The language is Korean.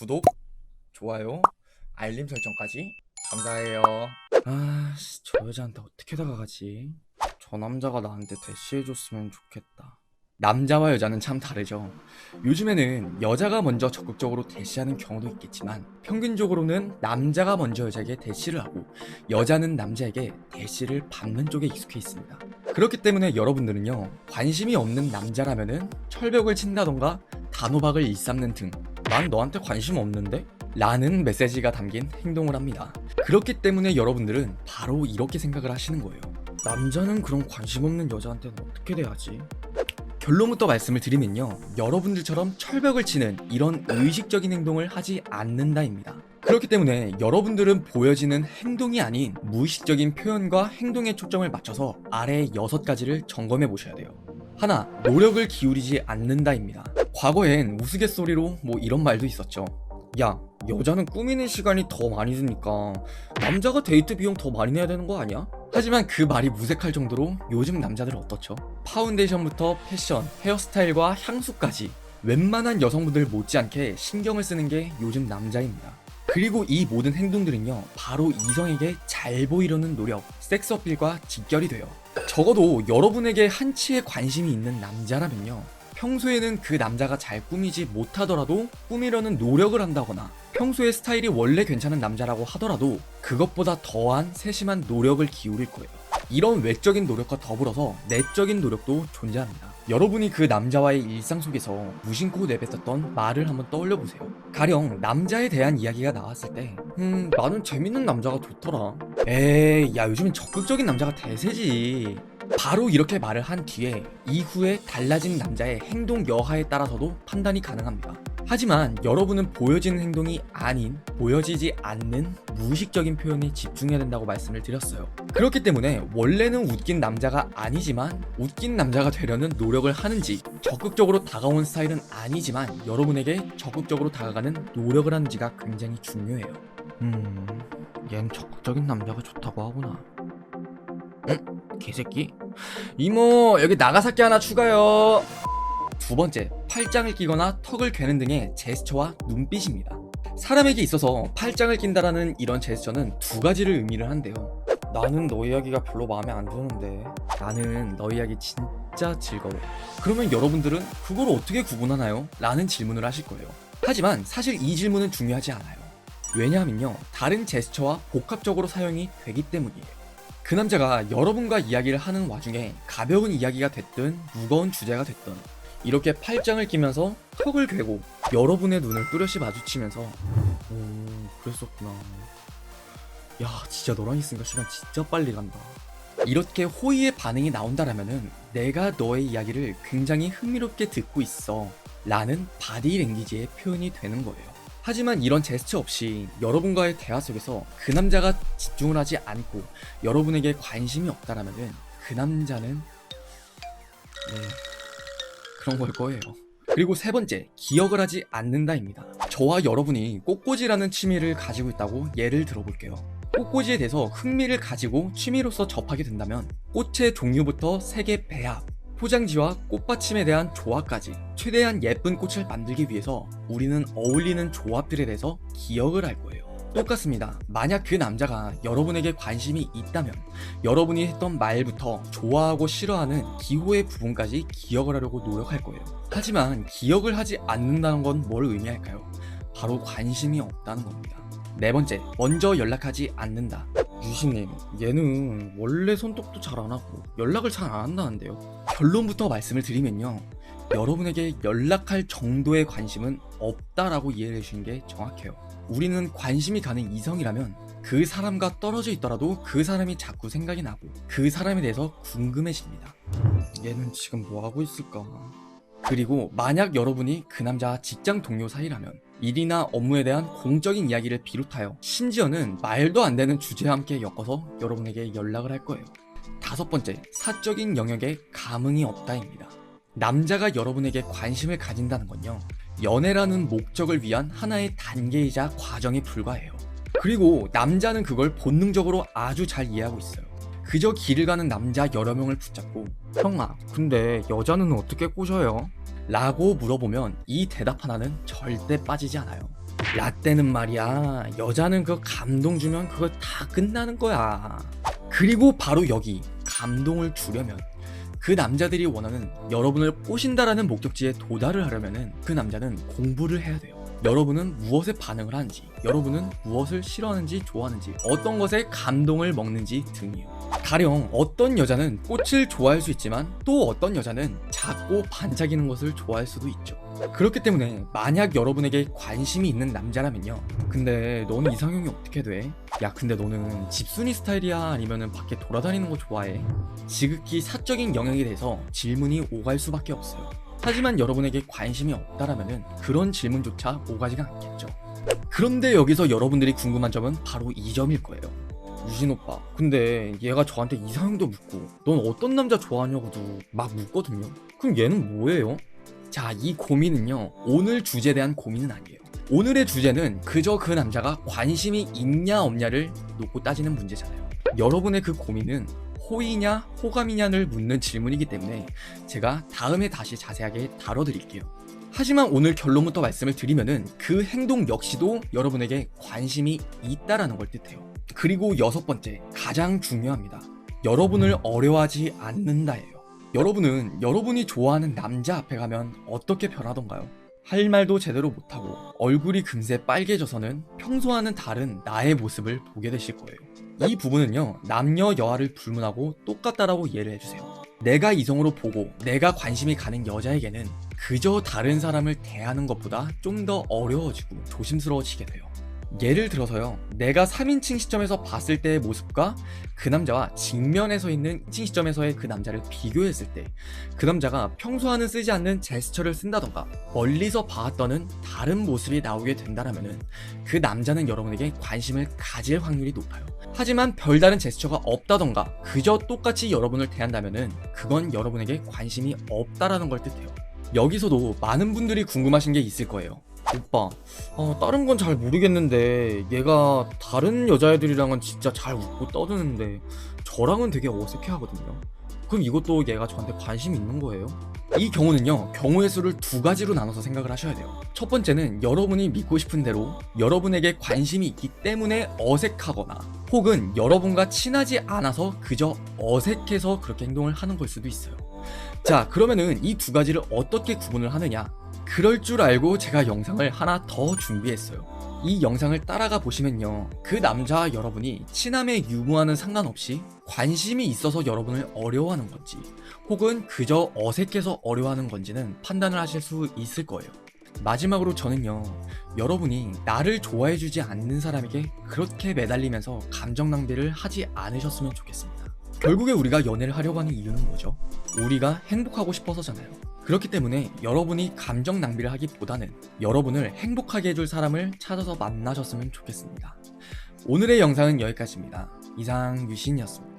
구독, 좋아요, 알림 설정까지 감사해요. 저 여자한테 어떻게 다가가지? 저 남자가 나한테 대시해줬으면 좋겠다. 남자와 여자는 참 다르죠. 요즘에는 여자가 먼저 적극적으로 대시하는 경우도 있겠지만 평균적으로는 남자가 먼저 여자에게 대시를 하고 여자는 남자에게 대시를 받는 쪽에 익숙해 있습니다. 그렇기 때문에 여러분들은요, 관심이 없는 남자라면은 철벽을 친다던가 단호박을 일삼는 등 난 너한테 관심 없는데? 라는 메시지가 담긴 행동을 합니다. 그렇기 때문에 여러분들은 바로 이렇게 생각을 하시는 거예요. 남자는 그런 관심 없는 여자한테는 어떻게 돼야지? 결론부터 말씀을 드리면요, 여러분들처럼 철벽을 치는 이런 의식적인 행동을 하지 않는다입니다. 그렇기 때문에 여러분들은 보여지는 행동이 아닌 무의식적인 표현과 행동에 초점을 맞춰서 아래 6가지를 점검해 보셔야 돼요. 하나, 노력을 기울이지 않는다입니다. 과거엔 우스갯소리로 이런 말도 있었죠. 야, 여자는 꾸미는 시간이 더 많이 드니까 남자가 데이트 비용 더 많이 내야 되는 거 아니야? 하지만 그 말이 무색할 정도로 요즘 남자들은 어떻죠? 파운데이션부터 패션, 헤어스타일과 향수까지 웬만한 여성분들 못지않게 신경을 쓰는 게 요즘 남자입니다. 그리고 이 모든 행동들은요, 바로 이성에게 잘 보이려는 노력, 섹스 어필과 직결이 돼요. 적어도 여러분에게 한치의 관심이 있는 남자라면요, 평소에는 그 남자가 잘 꾸미지 못하더라도 꾸미려는 노력을 한다거나 평소에 스타일이 원래 괜찮은 남자라고 하더라도 그것보다 더한 세심한 노력을 기울일 거예요. 이런 외적인 노력과 더불어서 내적인 노력도 존재합니다. 여러분이 그 남자와의 일상 속에서 무심코 내뱉었던 말을 한번 떠올려 보세요. 가령 남자에 대한 이야기가 나왔을 때 나는 재밌는 남자가 좋더라. 에이, 야, 요즘엔 적극적인 남자가 대세지. 바로 이렇게 말을 한 뒤에 이후에 달라진 남자의 행동 여하에 따라서도 판단이 가능합니다. 하지만 여러분은 보여지는 행동이 아닌 보여지지 않는 무의식적인 표현에 집중해야 된다고 말씀을 드렸어요. 그렇기 때문에 원래는 웃긴 남자가 아니지만 웃긴 남자가 되려는 노력을 하는지, 적극적으로 다가온 스타일은 아니지만 여러분에게 적극적으로 다가가는 노력을 하는지가 굉장히 중요해요. 얜 적극적인 남자가 좋다고 하구나. 응? 개새끼? 이모, 여기 나가사키 하나 추가요. 두 번째, 팔짱을 끼거나 턱을 괴는 등의 제스처와 눈빛입니다. 사람에게 있어서 팔짱을 낀다라는 이런 제스처는 2가지를 의미를 한대요. 나는 너 이야기가 별로 마음에 안 드는데 나는 너 이야기 진짜 즐거워. 그러면 여러분들은 그걸 어떻게 구분하나요? 라는 질문을 하실 거예요. 하지만 사실 이 질문은 중요하지 않아요. 왜냐하면요, 다른 제스처와 복합적으로 사용이 되기 때문이에요. 그 남자가 여러분과 이야기를 하는 와중에 가벼운 이야기가 됐든 무거운 주제가 됐든 이렇게 팔짱을 끼면서 턱을 괴고 여러분의 눈을 뚜렷이 마주치면서 그랬었구나. 야, 진짜 너랑 있으니까 시간 진짜 빨리 간다. 이렇게 호의의 반응이 나온다라면은 내가 너의 이야기를 굉장히 흥미롭게 듣고 있어 라는 바디랭귀지의 표현이 되는 거예요. 하지만 이런 제스처 없이 여러분과의 대화 속에서 그 남자가 집중을 하지 않고 여러분에게 관심이 없다라면은 그 남자는 그런 걸 거예요. 그리고 3번째, 기억을 하지 않는다입니다. 저와 여러분이 꽃꽂이라는 취미를 가지고 있다고 예를 들어볼게요. 꽃꽂이에 대해서 흥미를 가지고 취미로서 접하게 된다면 꽃의 종류부터 색의 배합, 포장지와 꽃받침에 대한 조화까지 최대한 예쁜 꽃을 만들기 위해서 우리는 어울리는 조합들에 대해서 기억을 할 거예요. 똑같습니다. 만약 그 남자가 여러분에게 관심이 있다면 여러분이 했던 말부터 좋아하고 싫어하는 기호의 부분까지 기억을 하려고 노력할 거예요. 하지만 기억을 하지 않는다는 건 뭘 의미할까요? 바로 관심이 없다는 겁니다. 4번째, 먼저 연락하지 않는다. 유신님, 얘는 원래 손톱도 잘 안 하고 연락을 잘 안 한다는데요. 결론부터 말씀을 드리면요, 여러분에게 연락할 정도의 관심은 없다라고 이해를 해주시는 게 정확해요. 우리는 관심이 가는 이성이라면 그 사람과 떨어져 있더라도 그 사람이 자꾸 생각이 나고 그 사람에 대해서 궁금해집니다. 얘는 지금 뭐 하고 있을까? 그리고 만약 여러분이 그 남자와 직장 동료 사이라면 일이나 업무에 대한 공적인 이야기를 비롯하여 심지어는 말도 안 되는 주제와 함께 엮어서 여러분에게 연락을 할 거예요. 5번째, 사적인 영역에 감흥이 없다입니다. 남자가 여러분에게 관심을 가진다는 건요, 연애라는 목적을 위한 하나의 단계이자 과정에 불과해요. 그리고 남자는 그걸 본능적으로 아주 잘 이해하고 있어요. 그저 길을 가는 남자 여러 명을 붙잡고 형아, 근데 여자는 어떻게 꼬셔요? 라고 물어보면 이 대답 하나는 절대 빠지지 않아요. 라떼는 말이야, 여자는 그 감동 주면 그거 다 끝나는 거야. 그리고 바로 여기 감동을 주려면, 그 남자들이 원하는 여러분을 꼬신다라는 목적지에 도달을 하려면은 그 남자는 공부를 해야 돼요. 여러분은 무엇에 반응을 하는지, 여러분은 무엇을 싫어하는지 좋아하는지, 어떤 것에 감동을 먹는지 등이요. 가령 어떤 여자는 꽃을 좋아할 수 있지만 또 어떤 여자는 작고 반짝이는 것을 좋아할 수도 있죠. 그렇기 때문에 만약 여러분에게 관심이 있는 남자라면요, 근데 너는 이상형이 어떻게 돼? 야, 근데 너는 집순이 스타일이야? 아니면은 밖에 돌아다니는 거 좋아해? 지극히 사적인 영역에 대해서 질문이 오갈 수밖에 없어요. 하지만 여러분에게 관심이 없다라면은 그런 질문조차 오가지가 않겠죠. 그런데 여기서 여러분들이 궁금한 점은 바로 이 점일 거예요. 유진 오빠, 근데 얘가 저한테 이상형도 묻고 넌 어떤 남자 좋아하냐고도 막 묻거든요. 그럼 얘는 뭐예요? 자, 이 고민은요, 오늘 주제에 대한 고민은 아니에요. 오늘의 주제는 그저 그 남자가 관심이 있냐 없냐를 놓고 따지는 문제잖아요. 여러분의 그 고민은 호의냐 호감이냐를 묻는 질문이기 때문에 제가 다음에 다시 자세하게 다뤄드릴게요. 하지만 오늘 결론부터 말씀을 드리면은 그 행동 역시도 여러분에게 관심이 있다라는 걸 뜻해요. 그리고 6번째, 가장 중요합니다. 여러분을 어려워하지 않는다예요. 여러분은 여러분이 좋아하는 남자 앞에 가면 어떻게 변하던가요? 할 말도 제대로 못하고 얼굴이 금세 빨개져서는 평소와는 다른 나의 모습을 보게 되실 거예요. 이 부분은요, 남녀 여아를 불문하고 똑같다라고 이해를 해주세요. 내가 이성으로 보고 내가 관심이 가는 여자에게는 그저 다른 사람을 대하는 것보다 좀 더 어려워지고 조심스러워지게 돼요. 예를 들어서요, 내가 3인칭 시점에서 봤을 때의 모습과 그 남자와 직면에서 있는 2인칭 시점에서의 그 남자를 비교했을 때 그 남자가 평소와는 쓰지 않는 제스처를 쓴다던가 멀리서 봤더는 다른 모습이 나오게 된다라면은 그 남자는 여러분에게 관심을 가질 확률이 높아요. 하지만 별다른 제스처가 없다던가 그저 똑같이 여러분을 대한다면은 그건 여러분에게 관심이 없다라는 걸 뜻해요. 여기서도 많은 분들이 궁금하신 게 있을 거예요. 오빠, 다른 건 잘 모르겠는데 얘가 다른 여자애들이랑은 진짜 잘 웃고 떠드는데 저랑은 되게 어색해하거든요. 그럼 이것도 얘가 저한테 관심이 있는 거예요? 이 경우는요, 경우의 수를 2가지로 나눠서 생각을 하셔야 돼요. 첫 번째는 여러분이 믿고 싶은 대로 여러분에게 관심이 있기 때문에 어색하거나, 혹은 여러분과 친하지 않아서 그저 어색해서 그렇게 행동을 하는 걸 수도 있어요. 자, 그러면은 이 2가지를 어떻게 구분을 하느냐? 그럴 줄 알고 제가 영상을 하나 더 준비했어요. 이 영상을 따라가 보시면요, 그 남자와 여러분이 친함의 유무와는 상관없이 관심이 있어서 여러분을 어려워하는 건지, 혹은 그저 어색해서 어려워하는 건지는 판단을 하실 수 있을 거예요. 마지막으로 저는요, 여러분이 나를 좋아해주지 않는 사람에게 그렇게 매달리면서 감정 낭비를 하지 않으셨으면 좋겠습니다. 결국에 우리가 연애를 하려고 하는 이유는 뭐죠? 우리가 행복하고 싶어서잖아요. 그렇기 때문에 여러분이 감정 낭비를 하기보다는 여러분을 행복하게 해줄 사람을 찾아서 만나셨으면 좋겠습니다. 오늘의 영상은 여기까지입니다. 이상 유신이었습니다.